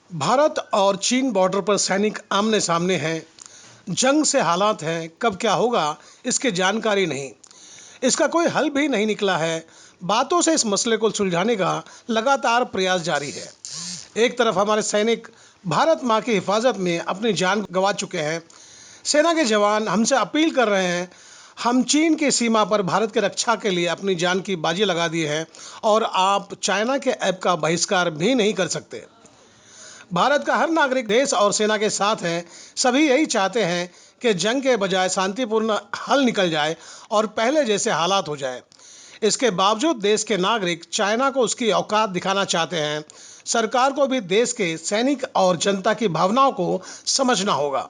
भारत और चीन बॉर्डर पर सैनिक आमने सामने हैं। जंग से हालात हैं, कब क्या होगा इसकी जानकारी नहीं। इसका कोई हल भी नहीं निकला है। बातों से इस मसले को सुलझाने का लगातार प्रयास जारी है। एक तरफ हमारे सैनिक भारत माँ की हिफाजत में अपनी जान गंवा चुके हैं। सेना के जवान हमसे अपील कर रहे हैं, हम चीन की सीमा पर भारत की रक्षा के लिए अपनी जान की बाजी लगा दी है और आप चाइना के ऐप का बहिष्कार भी नहीं कर सकते। भारत का हर नागरिक देश और सेना के साथ है। सभी यही चाहते हैं कि जंग के बजाय शांतिपूर्ण हल निकल जाए और पहले जैसे हालात हो जाए। इसके बावजूद देश के नागरिक चाइना को उसकी औकात दिखाना चाहते हैं। सरकार को भी देश के सैनिक और जनता की भावनाओं को समझना होगा।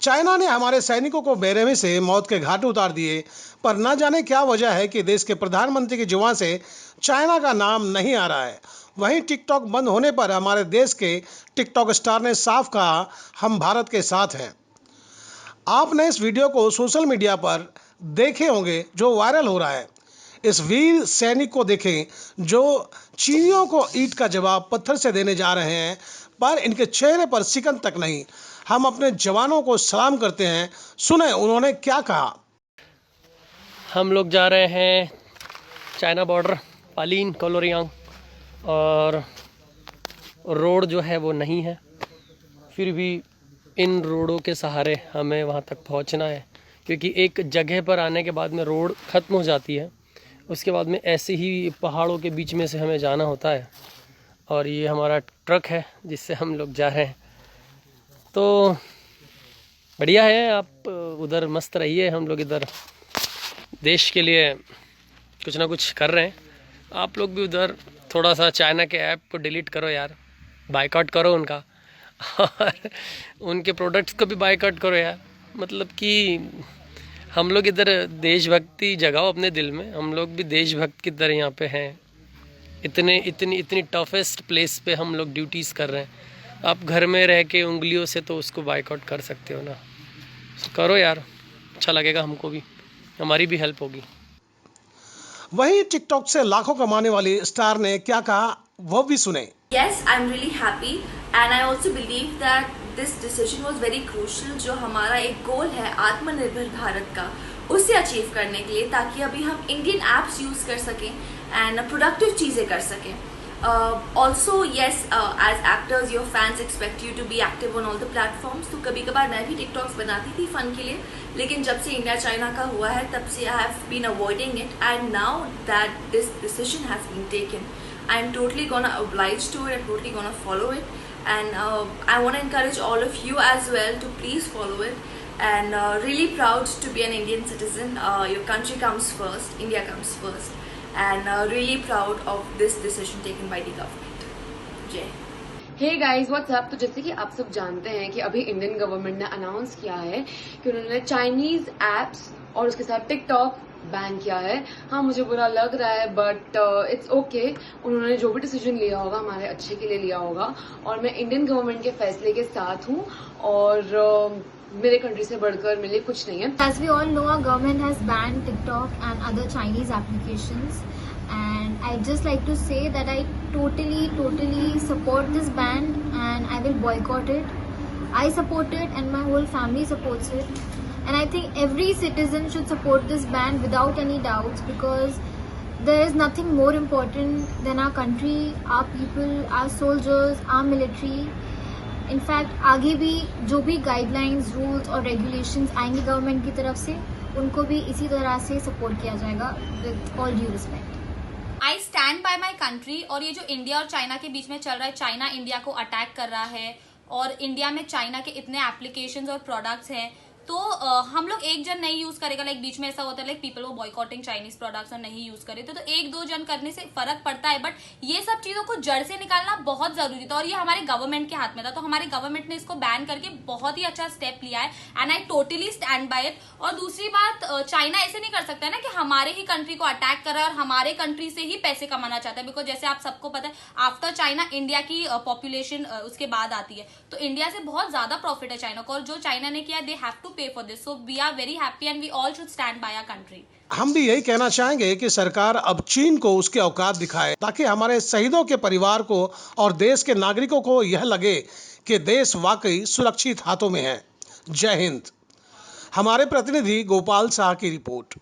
चाइना ने हमारे सैनिकों को बेरहमी से मौत के घाट उतार दिए, पर न जाने क्या वजह है कि देश के प्रधानमंत्री की जुबान से चाइना का नाम नहीं आ रहा है। वहीं टिकटॉक बंद होने पर हमारे देश के टिकटॉक स्टार ने साफ कहा, हम भारत के साथ हैं। आपने इस वीडियो को सोशल मीडिया पर देखे होंगे जो वायरल हो रहा है। इस वीर सैनिक को देखें जो चीनियों को ईंट का जवाब पत्थर से देने जा रहे हैं, पर इनके चेहरे पर सिकन तक नहीं। हम अपने जवानों को सलाम करते हैं। सुने उन्होंने क्या कहा। हम लोग जा रहे हैं चाइना बॉर्डर पालीन कोलोरियांग, और रोड जो है वो नहीं है। फिर भी इन रोडों के सहारे हमें वहाँ तक पहुँचना है, क्योंकि एक जगह पर आने के बाद में रोड ख़त्म हो जाती है। उसके बाद में ऐसे ही पहाड़ों के बीच में से हमें जाना होता है। और ये हमारा ट्रक है जिससे हम लोग जा रहे हैं। तो बढ़िया है, आप उधर मस्त रहिए, हम लोग इधर देश के लिए कुछ ना कुछ कर रहे हैं। आप लोग भी उधर थोड़ा सा चाइना के ऐप को डिलीट करो यार, बायकॉट करो उनका और उनके प्रोडक्ट्स को भी बायकॉट करो यार। मतलब कि हम लोग इधर देशभक्ति जगाओ अपने दिल में। हम लोग भी देशभक्त की तरह यहाँ पे हैं। इतनी टफेस्ट प्लेस पे हम लोग ड्यूटीज़ कर रहे हैं। आप घर में रह के उंगलियों से तो उसको बायकॉट कर सकते हो ना। करो यार, अच्छा लगेगा हमको भी, हमारी भी हेल्प होगी। वहीं टिकटॉक से लाखों कमाने वाली स्टार ने क्या कहा वो भी सुने। Yes, I'm really happy and I also believe that this decision was very crucial। जो हमारा एक गोल है आत्मनिर्भर भारत का, उसे अचीव करने के लिए, ताकि अभी हम इंडियन एप्स यूज़ कर सकें एंड प्रोडक्टिव चीज़ें कर सकें। Also yes, as actors your fans expect you to be active on all the platforms। तो कभी कभार मैं भी टिकटॉक्स बनाती थी फ़न के लिए, लेकिन जब से इंडिया चाइना का हुआ है तब से I have been avoiding it, and now that this decision has been taken, I'm totally gonna oblige to it. I'm totally gonna follow it, and I want to encourage all of you as well to please follow it. And really proud to be an Indian citizen। Your country comes first, India comes first, and really proud of this decision taken by the government। जय। Hey guys, what's up. तो जैसे कि आप सब जानते हैं कि अभी इंडियन गवर्नमेंट ने अनाउंस किया है कि उन्होंने चाइनीज एप्स और उसके साथ टिकटॉक बैन किया है। हाँ, मुझे बुरा लग रहा है, बट इट्स ओके। उन्होंने जो भी डिसीजन लिया होगा हमारे अच्छे के लिए लिया होगा, और मैं इंडियन गवर्नमेंट के फैसले के साथ हूँ, और मेरे कंट्री से बढ़कर मेरे लिए कुछ नहीं है। As we all know, our government has banned TikTok and other Chinese applications, and I'd just like to say that I totally support this ban and I will boycott it. I support it and my whole family supports it, and I think every citizen should support this ban without any doubts, because there is nothing more important than our country, our people, our soldiers, our military। In fact आगे भी जो भी guidelines, rules और regulations आएंगे government की तरफ से, उनको भी इसी तरह से सपोर्ट किया जाएगा with all due respect. I stand by my country. और ये जो इंडिया और चाइना के बीच में चल रहा है, चाइना इंडिया को अटैक कर रहा है और इंडिया में चाइना के इतने एप्लीकेशंस और प्रोडक्ट्स हैं, तो हम लोग एक जन नहीं यूज करेगा। लाइक बीच में ऐसा होता है लाइक पीपल वो बॉयकॉटिंग चाइनीज प्रोडक्ट्स और नहीं यूज करे, तो एक दो जन करने से फर्क पड़ता है, बट ये सब चीजों को जड़ से निकालना बहुत जरूरी था और ये हमारे गवर्नमेंट के हाथ में था। तो हमारे गवर्नमेंट ने इसको बैन करके बहुत ही अच्छा स्टेप लिया है, and I totally stand by it. और दूसरी बात, चाइना ऐसे नहीं कर सकता है ना कि हमारे ही कंट्री को अटैक कर रहा है और हमारे कंट्री से ही पैसे कमाना चाहता है, बिकॉज जैसे आप सबको पता है आफ्टर चाइना इंडिया की पॉपुलेशन उसके बाद आती है, तो इंडिया से बहुत ज्यादा प्रॉफिट है चाइना को। और जो चाइना ने किया, they have to pay for this. So we are very happy and we all should stand by our country. हम भी यही कहना चाहेंगे कि सरकार अब चीन को उसके औकात दिखाए, ताकि हमारे शहीदों के परिवार को और देश के नागरिकों को यह लगे कि देश वाकई सुरक्षित हाथों में है। जय हिंद। हमारे प्रतिनिधि गोपाल शाह की रिपोर्ट।